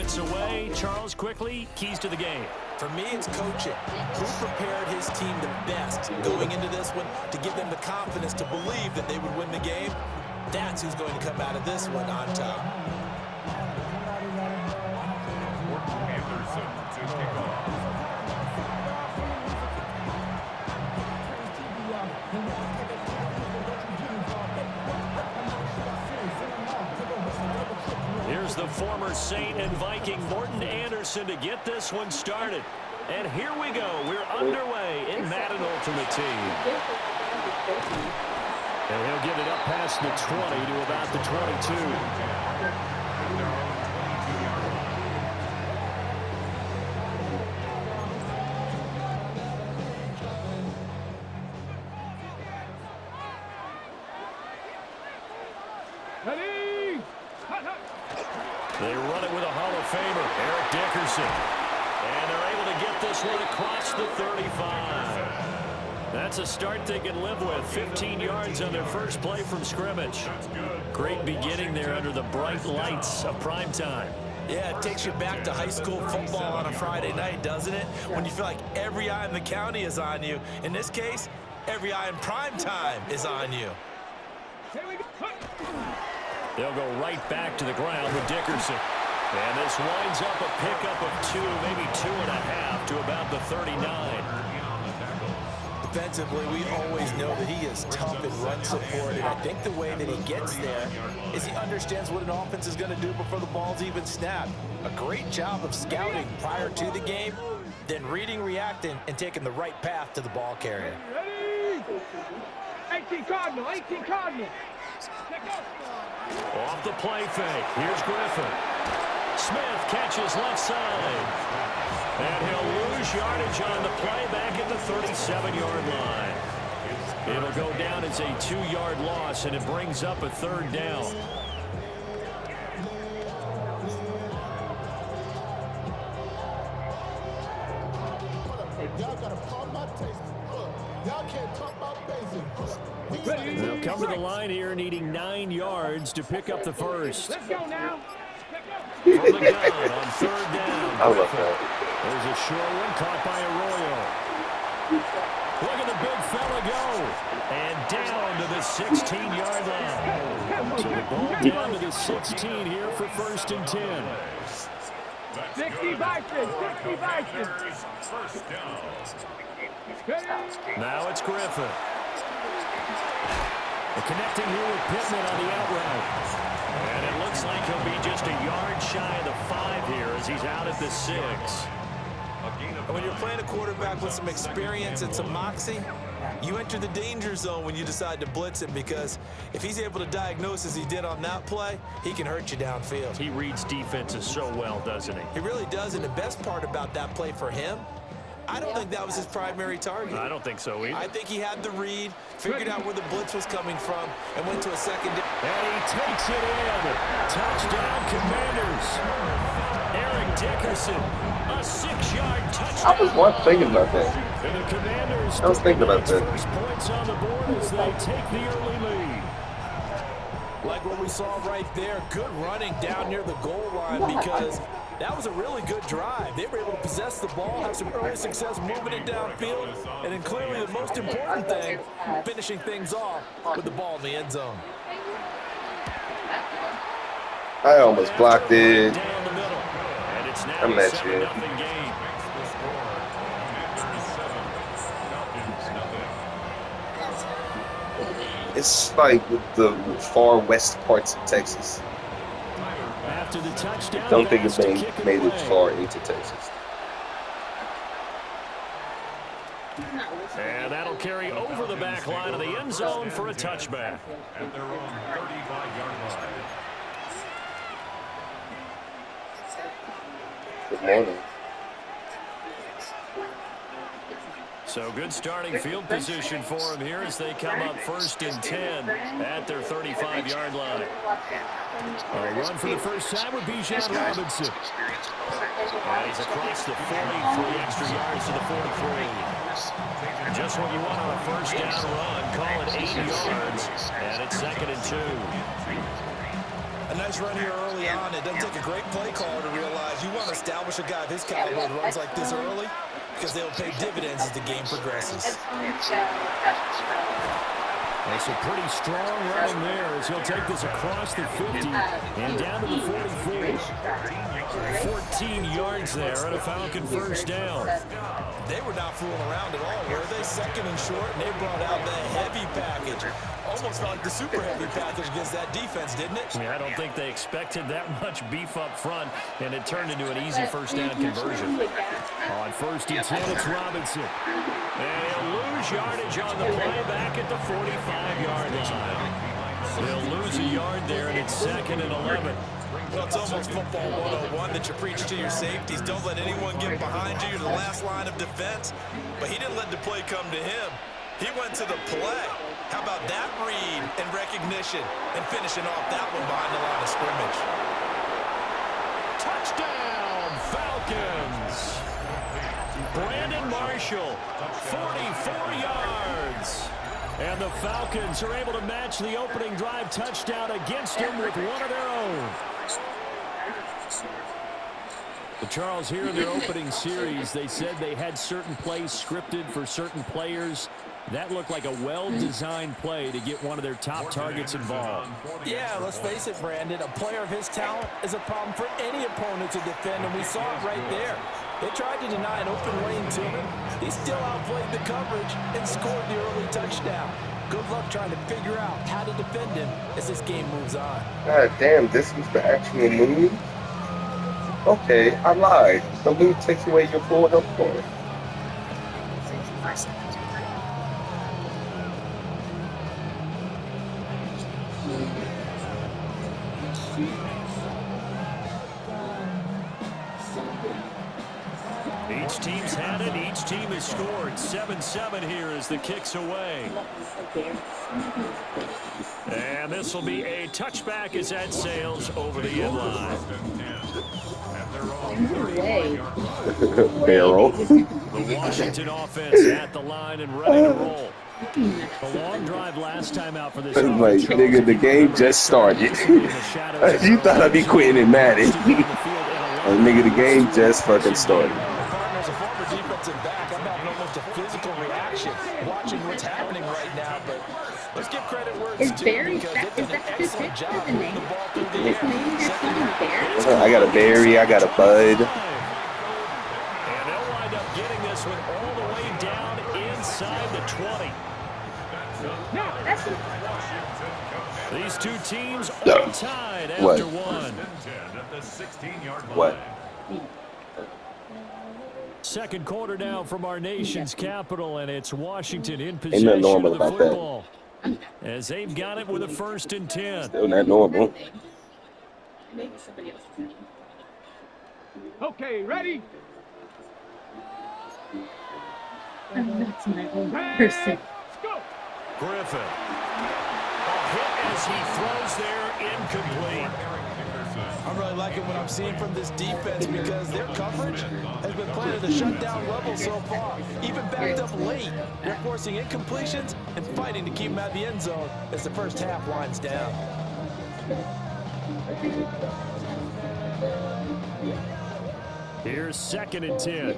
minutes away. Charles, quickly, keys to the game. For me, it's coaching. Who prepared his team the best going into this one to give them the confidence to believe that they would win the game? That's who's going to come out of this one on top. Anderson to kick off. Here's the former Saint and Viking Morten Andersen to get this one started. And here we go. We're underway in Madden Ultimate Team. And he'll get it up past the 20 to about the 22. They run it with a Hall of Famer, Eric Dickerson. And they're able to get this one across the 35. That's a start they can live with. 15 yards on their first play from scrimmage. Great beginning there under the bright lights of prime time. Yeah, it takes you back to high school football on a Friday night, doesn't it? When you feel like every eye in the county is on you. In this case, every eye in prime time is on you. They'll go right back to the ground with Dickerson. And this winds up a pickup of 2, maybe 2.5 to about the 39. Defensively, we always know that he is tough in run support, and I think the way that he gets there is he understands what an offense is going to do before the ball's even snapped. A great job of scouting prior to the game, then reading, reacting, and taking the right path to the ball carrier. 18 Cardinal, 18 Cardinal. Off the play fake. Here's Griffin. Smith catches left side. And he'll lose yardage on the play back at the 37-yard line. It'll go down as a 2-yard loss, and it brings up a 3rd down. Y'all gotta pump my taste. Y'all can't talk about basic. They'll come to the line here, needing 9 yards to pick up the first. Let's go now. From the gun on 3rd down. I love that. There's a short one caught by Arroyo. Look at the big fella go. And down to the 16-yard line. So the ball down to the 16 here for 1st and 10. 60 Vikings, 60 Vikings. First down. Now it's Griffin. They're connecting here with Pittman on the out route. And it looks like he'll be just a yard shy of the 5 here as he's out at the 6. When you're playing a quarterback with some experience and some moxie, you enter the danger zone when you decide to blitz him, because if he's able to diagnose as he did on that play, he can hurt you downfield. He reads defenses so well, doesn't he? He really does, and the best part about that play for him, I don't think that was his primary target. I don't think so either. I think he had the read, figured out where the blitz was coming from, and went to a second. And he takes it in. Touchdown, Commanders. Eric Dickerson, a 6-yard touchdown. I was thinking about that. And the Commanders I was thinking about that. first points on the board as they take the early lead. Like what we saw right there, good running down near the goal line, because that was a really good drive. They were able to possess the ball, have some early success moving it downfield, and then clearly the most important thing, finishing things off with the ball in the end zone. I almost blocked it. Down the middle. And it's now I'm a at 7-0 game. It's like the far west parts of Texas. After the touchdown, Don't think it's pass to kick made it away. far into Texas. And that'll carry over the back line of the end zone for a touchback. At their own 35-yard line. Good morning. So good starting field position for him here as they come up 1st and 10 at their 35-yard line. A run for the first time with Bijan Robinson. And he's across the 43 extra yards to the 43. Just what you want on a first down run. Call it 8 yards. And it's 2nd and 2. A nice run here early on. It doesn't take a great play caller to realize want to establish a guy of his caliber who runs like this early because they'll pay dividends as the game progresses. It's a pretty strong running there as he'll take this across the 50 and down to the 44. 14 yards there and a Falcon first down. They were not fooling around at all, were they? Second and short, and they brought out the heavy package. Almost felt like the super heavy package against that defense, didn't it? Yeah, I don't think they expected that much beef up front, and it turned into an easy first down conversion. On first and 10, it's Robinson. They'll lose yardage on the play back at the 45-yard line. They'll lose a yard there, and it's second and 11. Well, it's almost football 101 that you preach to your safeties. Don't let anyone get behind you. You're the last line of defense. But he didn't let the play come to him. He went to the play. How about that read and recognition and finishing off that one behind the line of scrimmage? Touchdown, Falcons. Brandon Marshall, 44 yards. And the Falcons are able to match the opening drive touchdown against him with one of their own. But Charles, here in their opening series, they said they had certain plays scripted for certain players. That looked like a well-designed play to get one of their top targets involved. Yeah, let's face it, Brandon. A player of his talent is a problem for any opponent to defend, and we saw it right there. They tried to deny an open lane to him. He still outplayed the coverage and scored the early touchdown. Good luck trying to figure out how to defend him as this game moves on. God damn, this was the actual move? Okay, I lied. The move takes away your full health point. Each team's had it. Each team has scored. 7-7 here as the kick's away. And this will be a touchback as that sails over the end line. Barrel. The Washington offense at the line and ready to roll. A long drive last time out for this offense. Like, nigga, the game just started. You thought I'd be quitting in Madden. Nigga, the game just fucking started. As a former defensive back, I'm having almost a physical reaction watching what's happening right now, but let's give credit where it's due because they've done an excellent job moving the ball through the air. I got a berry, I got a bud. And they'll wind up getting this one all the way down inside the 20. These two teams all tied after one. What? Second quarter now from our nation's capital, and it's Washington in Ain't possession nothing normal of the about that. football. As they've got it with a first and 10. Still not normal. Okay, ready? That's my own person. Go! Griffin. A hit as he throws there, incomplete. I'm really liking what I'm seeing from this defense because their coverage has been playing at a shutdown level so far. Even backed up late, they're forcing incompletions and fighting to keep them out of the end zone as the first half winds down. Here's second and 10.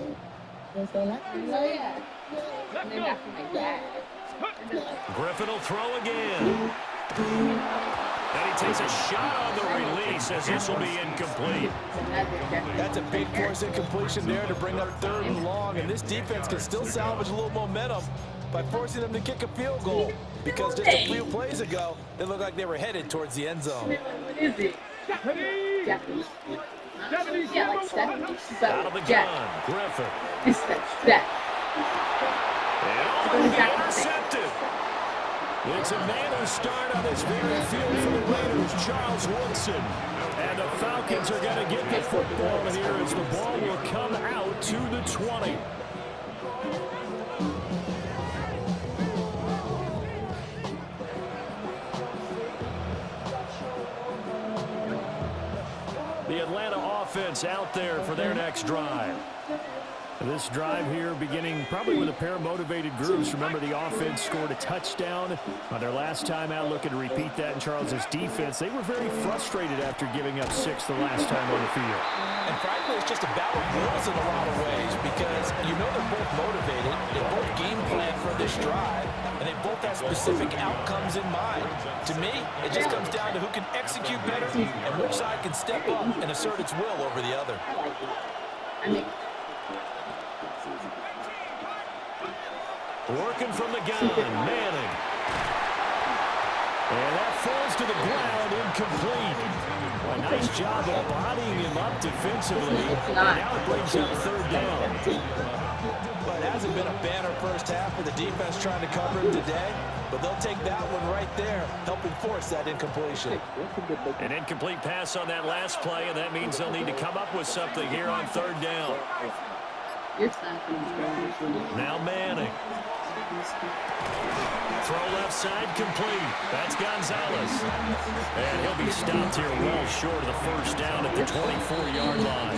Griffin will throw again. And he takes a shot on the release as this will be incomplete. That's a big force incompletion there to bring up third and long, and this defense can still salvage a little momentum by forcing them to kick a field goal because just a few plays ago, they looked like they were headed towards the end zone. Out of the gun, Griffin. And intercepted. It's a manner start on this very field for the Raiders, Charles Woodson. And the Falcons are going to get the football here as the ball will come out to the 20. The Atlanta offense out there for their next drive. This drive here beginning probably with a pair of motivated groups. Remember, the offense scored a touchdown on their last time out, looking to repeat that in Charles's defense. They were very frustrated after giving up 6 the last time on the field. And frankly, it's just a battle of wills in a lot of ways because you know they're both motivated. They both game plan for this drive, and they both have specific outcomes in mind. To me, it just comes down to who can execute better and which side can step up and assert its will over the other. Working from the gun, Manning. And that falls to the ground, incomplete. A nice job of bodying him up defensively. And now it brings up 3rd down. Well, it hasn't been a banner first half for the defense trying to cover him today, but they'll take that one right there, helping force that incompletion. An incomplete pass on that last play, and that means they'll need to come up with something here on 3rd down. Now Manning. Throw left side complete. That's Gonzalez. And he'll be stopped here well short of the 1st down at the 24-yard line.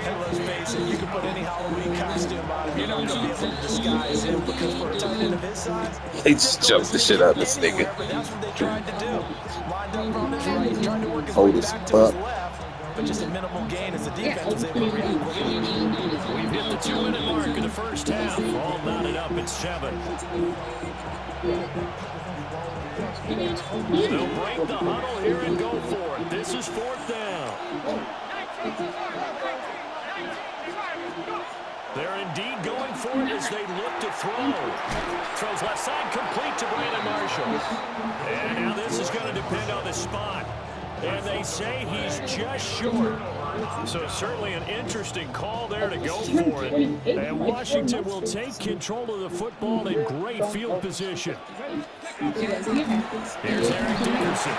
Hey, let's face it, you can put any Halloween costume on him. You're not going to be able to disguise him because for a tight end of his size, They just jumped the shit out of this nigga. that's what they tried to do. Lined up on his right, tried to work his Old way as back to his fuck. left, but just a minimal gain as the defense was able to react quickly. We've hit the 2-minute mark in the 1st half. All knotted up at 7. They'll break the huddle here and go for it. This is 4th down. They're indeed going for it as they look to throw. Throws left side complete to Brandon Marshall. And now this is going to depend on the spot. And they say he's just short. So certainly an interesting call there to go for it. And Washington will take control of the football in great field position. Here's Eric Dickerson.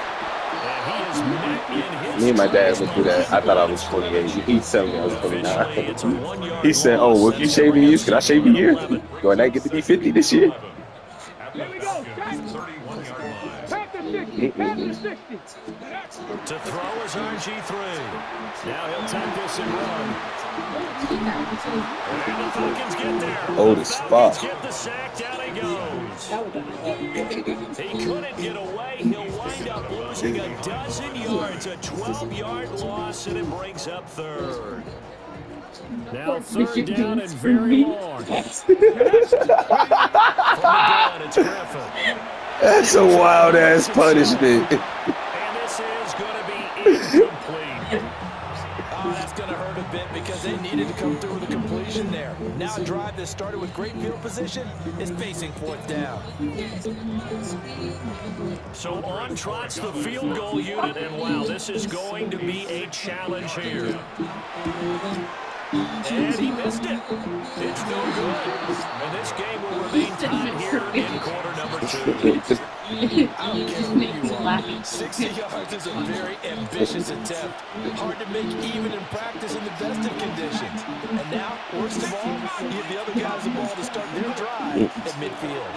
And he is met in his Me and my dad went through that. I thought I was 28. He told me I was 29. He said, "Oh, well, if you shave your ears, can I shave your ear? Do I not get to be 50 this year?" Here we go, Panther 60, Panther 60. To throw is RG3. Now he'll take this and run. And the Falcons get there. Old as fuck. Falcons get the sack. Down he goes. He couldn't get away. He'll wind up losing a dozen yards. A 12-yard loss, and it brings up 3rd. Now 3rd down and very long. From the gun, it's Griffin. That's a wild ass punishment. And this is going to be incomplete. Oh, that's going to hurt a bit because they needed to come through with a completion there. Now a drive that started with great field position is facing 4th down. So on trots the field goal unit, and wow, this is going to be a challenge here. And he missed it. It's no good. And this game will remain tied here in quarter number 2. I don't care who you are. 60 yards is a very ambitious attempt. Hard to make even in practice in the best of conditions. And now, worst of all, you give the other guys the ball to start their drive at midfield.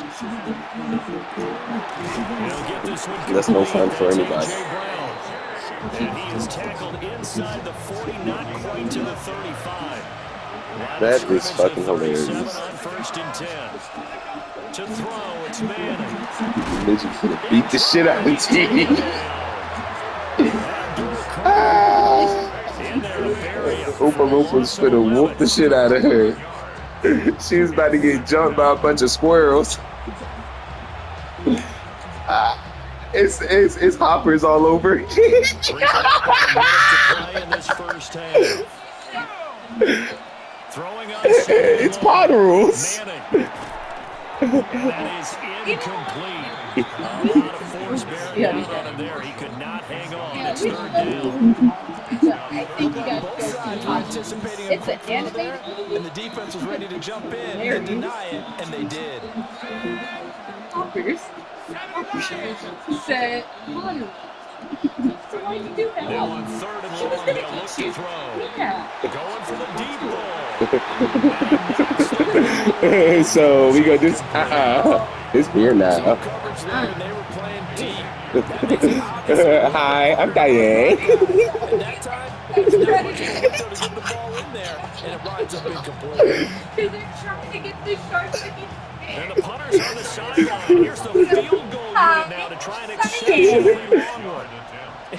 He'll get this one. That's no fun for anybody. A.J. Brown. And he is tackled inside the 40, not quite to the 35. That is fucking hilarious. On 1st and 10. To throw, it's Manning. Bitch, finna beat the shit out of the team. Opa Lopa's finna whoop the shit out of her. She was about to get jumped by a bunch of squirrels. It's hoppers all over. It's pot rules. And that is incomplete. A lot of force bearing down on him there. He could not hang on. It's 3rd down. I think you guys Both sides were anticipating a quick throw there, and the defense was ready to jump in and deny it, and they did. Hoppers. Said, so why you do that? Now on 3rd and long, they'll look to throw. Yeah. Going for the deep ball. So we gonna do this. It's beer now. Coverage there, and they were playing deep. That makes it obvious. Hi, I'm Diane. And that time, there's not much of a window to get the ball in there. and it winds up incomplete. Because they're trying to get the sharks to And the punter's on the sideline. Here's the field goal unit now to try an exceptionally long one.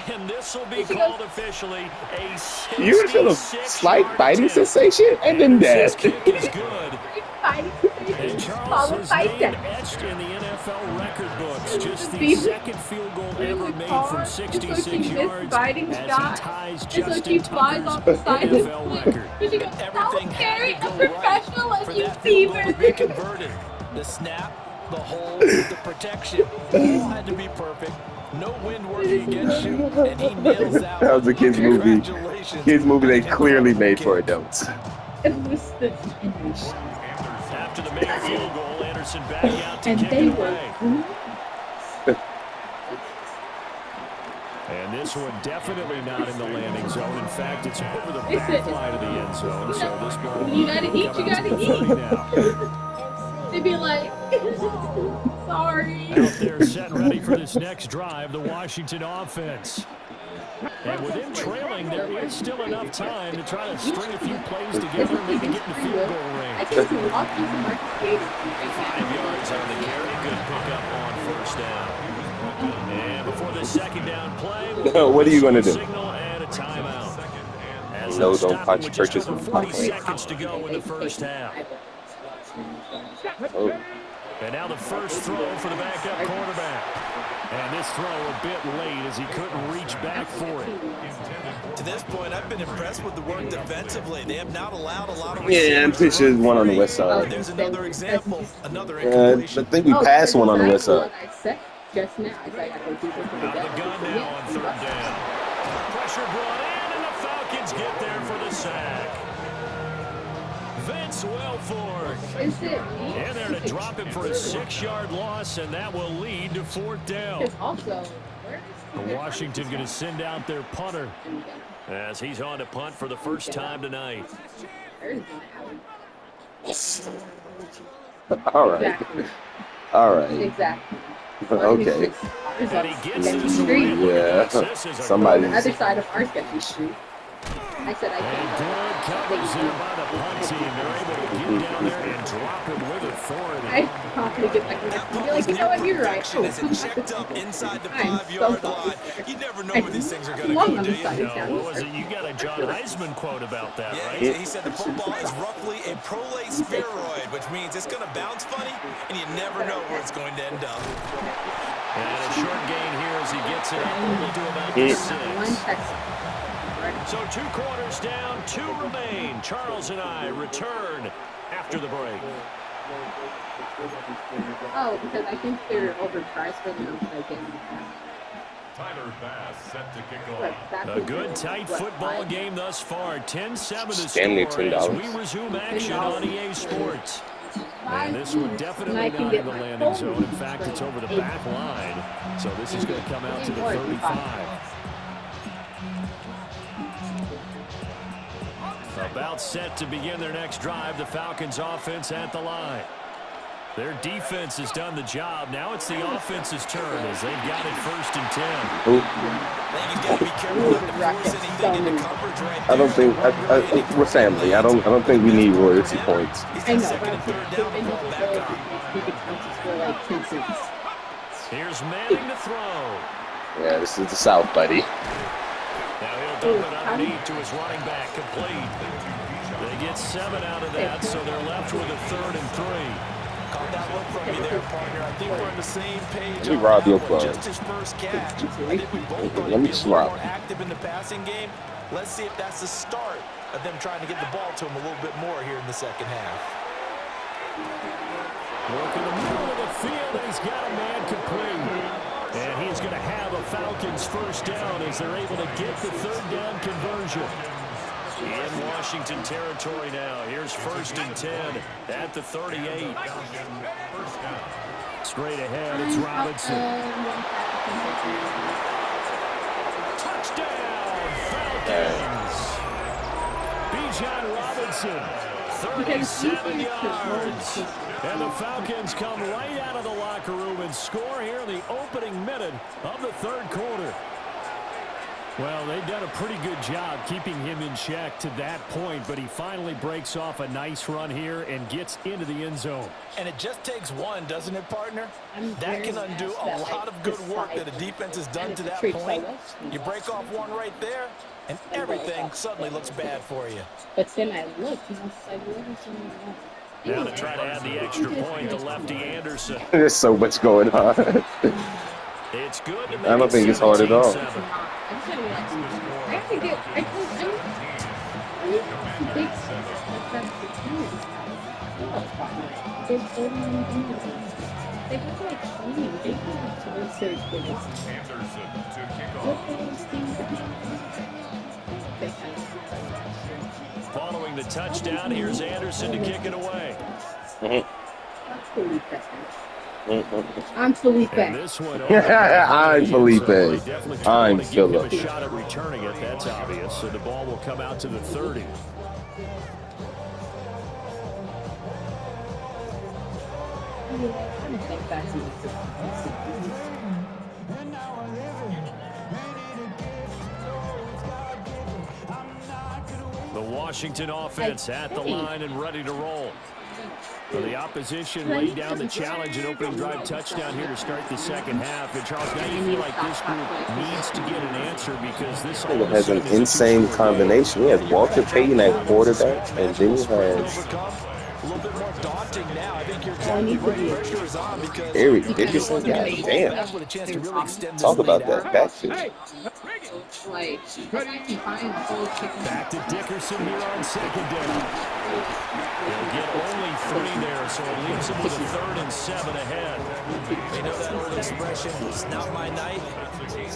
And this will be called officially a 66 You feel a slight biting sensation and then This that. kick is good. And Charles Followed has by name that. etched in the NFL record books. Just the Beaver. second field goal ever made from 66 yards biting as he shot. ties And so Justin she flies off the Tucker's side of the NFL cliff. record. But she goes, Everything "Don't had carry to a go right professional for like you, that field goal to be Beaver." converted. The snap, the hold, the protection, all had to be perfect. No wind working against you, and he nails that. That was a kid's movie. Congratulations. Kids movie they clearly made for adults. It was the After the made field goal, Anderson back out to and kick they it were. away. And this one definitely not in the landing zone. In fact, it's over the back line of the end zone. So this ball You gotta will eat, come you out to gotta the 30 eat. now. They'd be like, sorry. Out there set ready for this next drive, the Washington offense. And with him trailing, there is still enough time to try to string a few plays together and maybe get in the field goal I range. think he walked into Marcus Gator. 5 yards on the carry. Good pickup on first down. And before the second down play, What are you gonna do? signal and a timeout. As No, they'll don't stop punch with just purchase over with 40 punch. seconds to go in the first half. Oh. And now the first throw for the backup quarterback. And this throw a bit late as he couldn't reach back for it. To this point, I've been impressed with the work defensively. They have not allowed a lot of Yeah, and receivers to pitches run one on the free. west side. There's another example, another I incompletion. think we passed one on the west side. I said just now. I said I go deeper for the Out of the gun now on third down. Pressure brought in, and the Falcons get there for the sack. Vince Wilfork Is it in there to drop him for a 6-yard loss, and that will lead to fourth down. Because also, where is Washington going to send out their punter the as he's on to punt for the first time tonight. All right. Exactly. All right. Exactly. Okay. And he gets Sketchy this Street. Yeah. This is a Somebody. On the other side of our Sketchy Street. I said I And can't. good coverage there by the punt team. They're able to get down there and drop it with authority. I probably get like, you're like, you know what, you're right. Protection as it checked up inside the I'm 5-yard so line. sorry. You never know where these things are going to Love go, them do you? side No, down. what was it? You got a John Heisman quote about that, Yeah, right? he said the football is roughly a prolate spheroid, which means it's going to bounce funny, and you never know where it's going to end up. And a short gain here as he gets it up only to about the One 6. touchdown. So 2 quarters down, 2 remain. Charles and I return after the break. Oh, because I think they're overpriced for them. Like in, Tyler Bass set to kick what, off. back A in good, the, tight what, football 5? game thus far. 10-7 the Damn near score as we $10. resume action on EA Sports. And this one definitely And I not can in get the my landing phone zone. In fact, it's over the for back line. So this is going to come out to the 35. About set to begin their next drive. The Falcons offense at the line. Their defense has done the job. Now it's the offense's turn as they've got it 1st and 10. Ooh. I think he's got to be careful not to force anything into coverage right I don't think we're family. I don't think we need royalty there. points. He's I got know, second but and third down they to need fall to back go on. he counts for like 10 cents. Here's Manning to throw. Yeah, this is the South, buddy. Now he'll dump it underneath to his running back, complete. They get 7 out of that, so they're left with a 3rd and 3. Caught that look from you there, partner. I think we're on the same page. Let me on rob that your one. club. Just his first catch. I think we both thought Let he'd me be a swap. little more active in the passing game. Let's see if that's the start of them trying to get the ball to him a little bit more here in the second half. Look in the middle of the field, and he's got a man complete. And he's going to have a Falcons first down as they're able to get the 3rd down conversion. In Washington territory now. Here's 1st and 10 at the 38. Straight ahead, it's Robinson. Touchdown, Falcons! Bijan Robinson, 37 yards. And the Falcons come right out of the locker room and score here in the opening minute of the 3rd quarter. Well, they've done a pretty good job keeping him in check to that point, but he finally breaks off a nice run here and gets into the end zone. And it just takes one, doesn't it, partner? That can undo a lot of good work that a defense has done to that point. You break off one right there, and everything suddenly looks bad for you. But then I looked, and I was like, what is going on? Now to try to add the extra point, the lefty Anderson. There's so much going on. It's good to make I don't think it's hard at all. I have to get, I need some big stuff like that for tennis. They're building on Amazon. They have like training. They have to research for this. Anderson to kick What off. those things they have. Following the touchdown, here's Anderson to kick it away. That's Felipe. I'm Felipe. And this one, I'm Felipe. so they definitely I'm want to give him Philip. a shot at returning it. That's obvious. So the ball will come out to the 30. I don't think that's The Washington offense at the line and ready to roll. So the opposition laid down the challenge and opening drive touchdown here to start the second half. And Charles, now you feel like this group needs to get an answer because this all It of a has an sudden is a insane two-score game. combination. He has Walter Payton at quarterback, and then he has A little bit more daunting now. I think you're exactly right. Pressure is on because Eric Dickerson. God damn. that's with a chance to really extend this Talk about lead that out. backfield. Hey, bring it. like, I can find a whole chicken. Back to Dickerson here on second down. They'll get only 3 there, so it leaves them with a 3rd and 7 ahead. You know that old expression, it's not my night.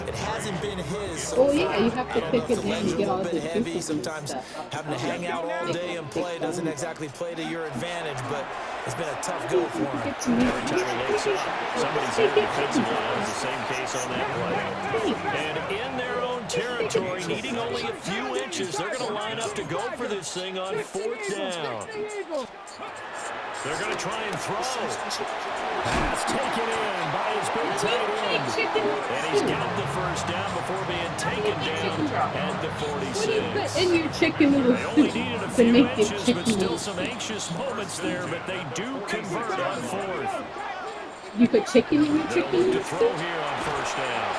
It hasn't been his so Oh yeah, you have to far. pick The it in legs and get a all little the bit heavy. juices and Sometimes stuff. having to hang out all day and play doesn't exactly play to your advantage, but it's been a tough go for him. Get to me. Every time he wakes up, somebody's there defensively. That was the same case on that play. And in their own territory, needing only a few inches, they're going to line up to go for this thing on 4th down. They're going to try and throw. Pass taken in by his big tight end. And he's got the first down before being taken down at the What do you 46. put in your chicken noodle They only soup needed a to few make it inches, but chicken still noodle some soup? anxious moments there, but they do convert on 4th. You put chicken in your They'll chicken look to noodle throw soup? here on 1st down.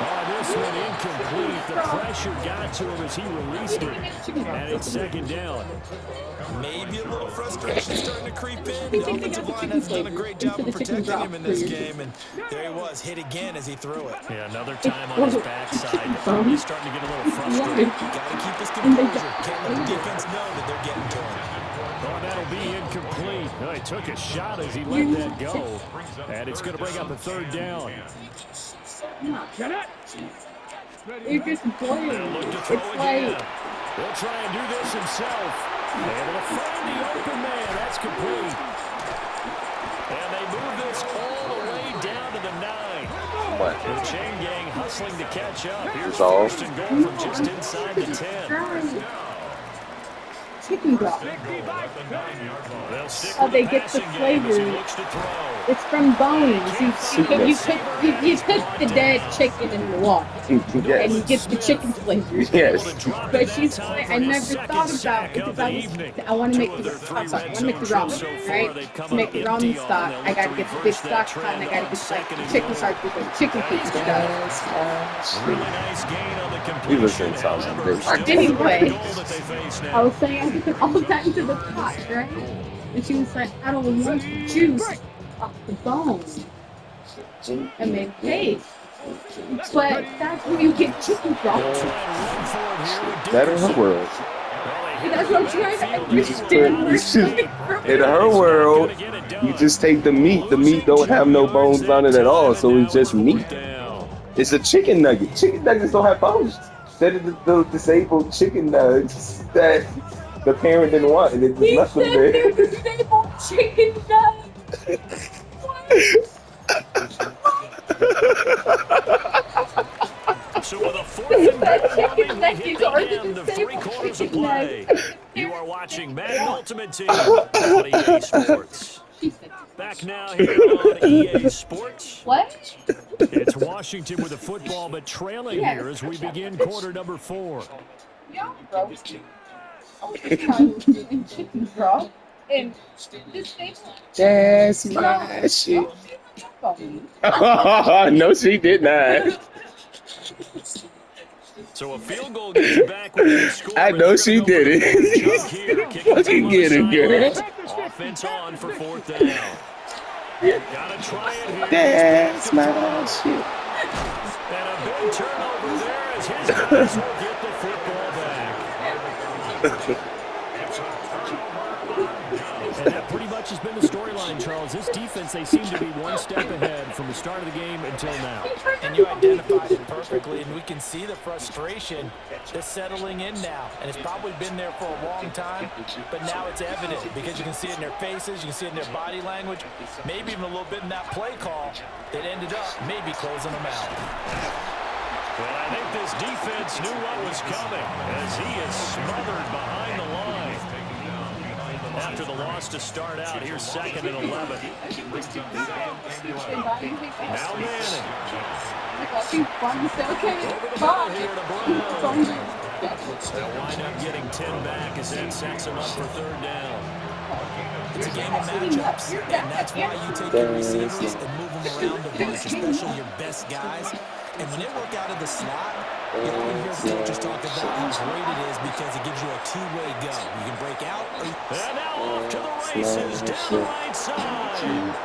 Oh, this one incomplete. The pressure got to him as he released it. And it's 2nd down. Maybe a little frustration starting to creep in. The offensive line has done a great job of protecting him in this game, and there he was, hit again as he threw it. Yeah, another time on his backside. He's starting to get a little frustrated. Got to keep his composure. Can't let the defense know that they're getting to him. Oh, that'll be incomplete. Oh, he took a shot as he let that go. And it's going to bring up a 3rd down. Get it. You're just boiling. They'll look to It's throw again. like, He'll try and do this himself. Able to find the open man. That's complete. And they move this all the way down to the 9. What? The chain gang hustling to catch up. Here's all. 1st and goal from just inside the 10. chicken broth. They'll stick Oh, with they the get the passing game as he flavor. looks to throw. It's from bones. You put the dead chicken in the water, and you Yes. get the chicken flavor. Yes. But she's like, I never thought about it because I want to make the stock. I want to make the ramen, right? To make the ramen stock, I got to get the big stock pot, and I got to get like the chicken stock with the chicken feet stuff. Really nice gain on the He completion. was in South However, Africa. still Anyway, the goal that they face I now. was saying I put all that into the pot, right? And she was like, I don't want the juice off the bone. I mean, hey, but that's when you get chicken They'll broth. try and run for it here with That in her Dickerson. world. That's what I'm trying to understand. In her world, you just take the meat. The meat don't have no bones on it at all, so it's just meat. It's a chicken nugget. Chicken nuggets don't have bones. Instead of the disabled chicken nuggets that the parent didn't want, and it just He left them said there. they're disabled chicken nuggets. So with a 4th and goal Chicken running, we hit nuggets are the the end of disabled 3 quarters of chicken play. nuggets. You are watching Madden Ultimate Team on EA Sports. She said, Back now here on EA Sports. what? It's Washington with the football, but trailing here as we begin quarter number 4. Yeah, bro. Chicken, bro. And this thing. That's my shit. No, she did not. So a field goal gets you back with a good score. I know she did it. Fucking get it, girl. Offense on for 4th down. Gotta try it here. That's my shit. And a big turnover there as his guys will get the football back. And that pretty much has been the storyline, Charles. This defense, they seem to be one step ahead from the start of the game until now. And you identified it perfectly, and we can see the frustration that's settling in now. And it's probably been there for a long time, but now it's evident because you can see it in their faces, you can see it in their body language, maybe even a little bit in that play call that ended up maybe closing them out. Well, I think this defense knew what was coming as he is smothered behind the line. After the loss to start out, here's 2nd and 11. Now Manning. Over the middle here to Brown. They'll wind up getting 10 back as that sets him up for 3rd down. It's a game of matchups, and that's why you take your receivers and move them around a bunch, especially your best guys. And when they work out of the slot, you often hear coaches talk about how great it is because it gives you a two-way go. You can break out. And now off to the races, down the right side.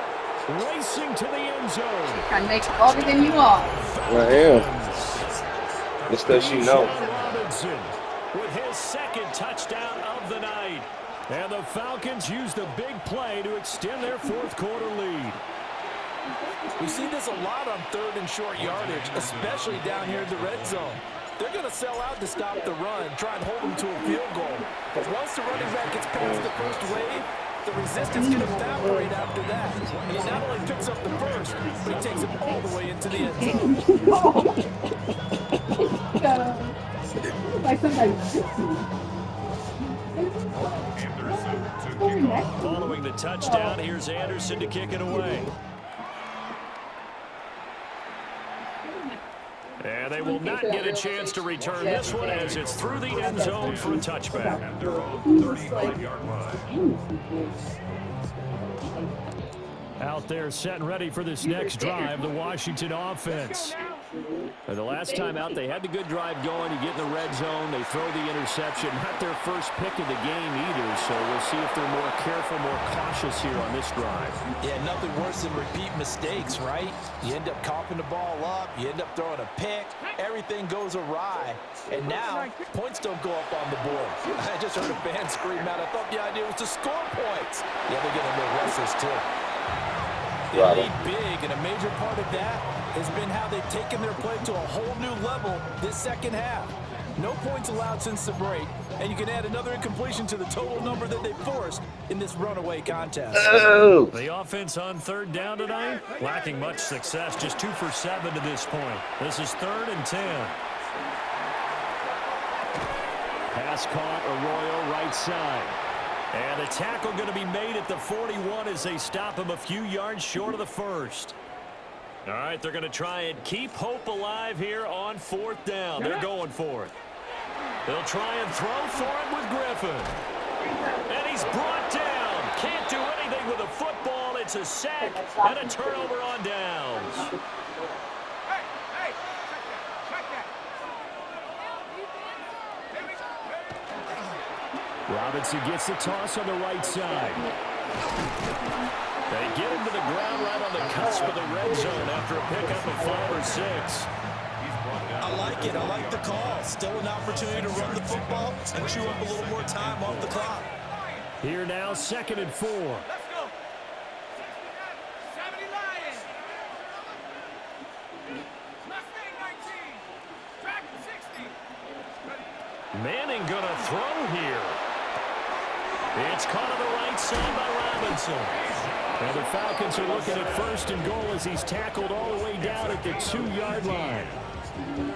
Racing to the end zone. Trying to make it longer than you are. I am. Just because you know. Robinson with his 2nd touchdown of the night. And the Falcons use the big play to extend their 4th quarter lead. We see this a lot on 3rd and short yardage, especially down here in the red zone. They're going to sell out to stop the run, try and hold them to a field goal. But once the running back gets past the first wave, the resistance can evaporate after that. And he not only picks up the first, but he takes it all the way into the end zone. Like somebody. Following the touchdown, here's Anderson to kick it away. And they will not get a chance to return this one as it's through the end zone for a touchback. At their own 35-yard line. Out there set and ready for this next drive, the Washington offense. And the last time out, they had the good drive going. You get in the red zone, they throw the interception. Not their first pick of the game either, so we'll see if they're more careful, more cautious here on this drive. Yeah, nothing worse than repeat mistakes, right? You end up coughing the ball up, you end up throwing a pick, everything goes awry. And now, points don't go up on the board. I just heard a fan scream out, I thought the idea was to score points. Yeah, they're getting a little restless too. They lead big, and a major part of that has been how they've taken their play to a whole new level this second half. No points allowed since the break, and you can add another incompletion to the total number that they forced in this runaway contest. Oh. The offense on 3rd down tonight, lacking much success, just 2 for 7 to this point. This is 3rd and 10. Pass caught, Arroyo right side. And a tackle going to be made at the 41 as they stop him a few yards short of the first. All right, they're going to try and keep hope alive here on 4th down. They're going for it. They'll try and throw for him with Griffin. And he's brought down. Can't do anything with a football. It's a sack and a turnover on downs. Robinson gets the toss on the right side. They get him to the ground right on the cusp of the red zone after a pickup of 5 or 6. I like it. I like the call. Still an opportunity to run the football and chew up a little more time off the clock. Here now, 2nd and 4. Let's go. 70 Lions. Mustang 19. Track 60. Manning gonna throw here. It's caught on the right side by Robinson. And the Falcons are looking at 1st and goal as he's tackled all the way down at the 2-yard line.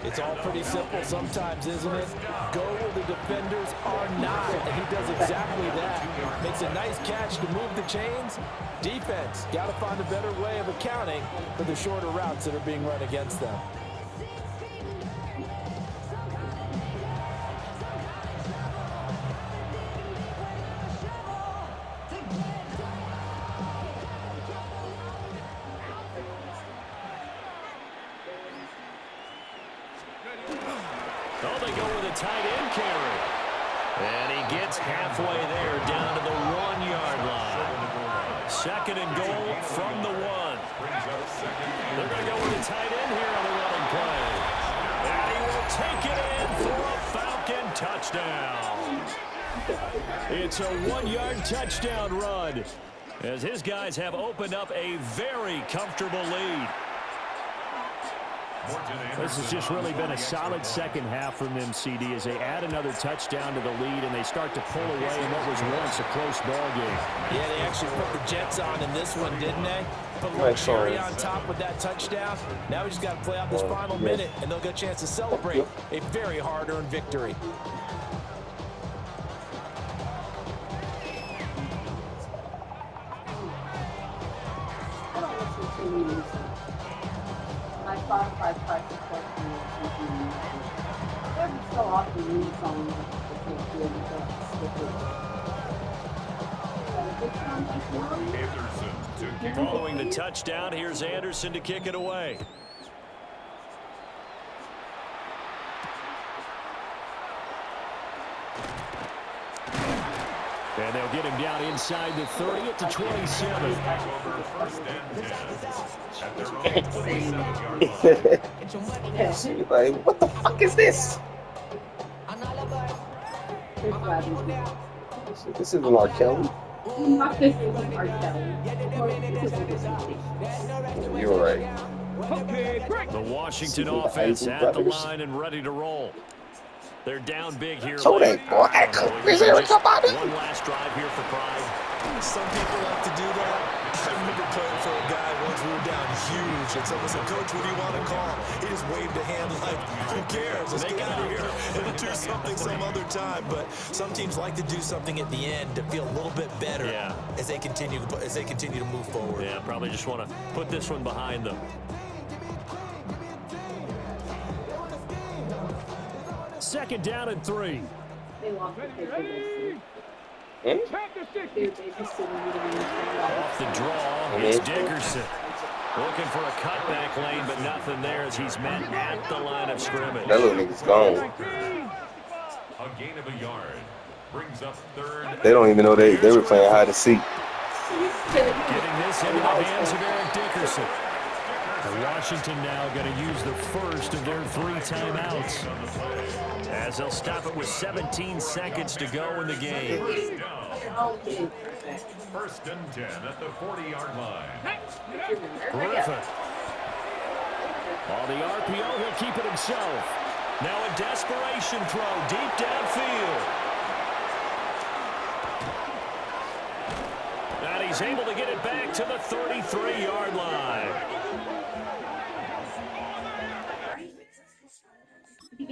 It's all pretty simple sometimes, isn't it? Go where the defenders are not, and he does exactly that. Makes a nice catch to move the chains. Defense, got to find a better way of accounting for the shorter routes that are being run against them. Oh, they go with a tight end carry. And he gets halfway there down to the 1-yard line. Second and goal from the 1. They're going to go with a tight end here on the running play. And he will take it in for a Falcon touchdown. It's a 1-yard touchdown run as his guys have opened up a very comfortable lead. This has just really been a solid second half from them, CD, as they add another touchdown to the lead and they start to pull away in what was once a close ball game. Yeah, they actually put the Jets on in this one, didn't they? Put a little cherry on top with that touchdown. Now we just got to play out this final minute, and they'll get a chance to celebrate a very hard-earned victory. Spotify practice every so often new songs Following the touchdown, here's Anderson to kick it away. And they'll get him down inside the 30 at the 27. Like, what the fuck is this? This isn't R. Kelly. You're right. The Washington offense at the line and ready to roll. They're down big here. So they One last drive here for Pride. Some people like to do that. I remember playing for a guy once we were down huge, and someone said, "Coach, what do you want to call?" He just waved a hand like, "Who cares? Let's get out of here and do something some other time." But some teams like to do something at the end to feel a little bit better as they continue to move forward. Yeah, probably just want to put this one behind them. Second down and 3. They lost the Off the draw, it's Dickerson. Looking for a cutback lane, but nothing there as he's met at the line of scrimmage. That little nigga's gone. A gain of a yard. Brings up third. They don't even know they were playing hide and seek. Getting this into the hands of Eric Dickerson. And Washington now going to use the first of their 3 timeouts, as they'll stop it with 17 seconds to go in the game. First and 10 at the 40-yard line. Griffin. On the RPO, he'll keep it himself. Now a desperation throw deep downfield. And he's able to get it back to the 33-yard line.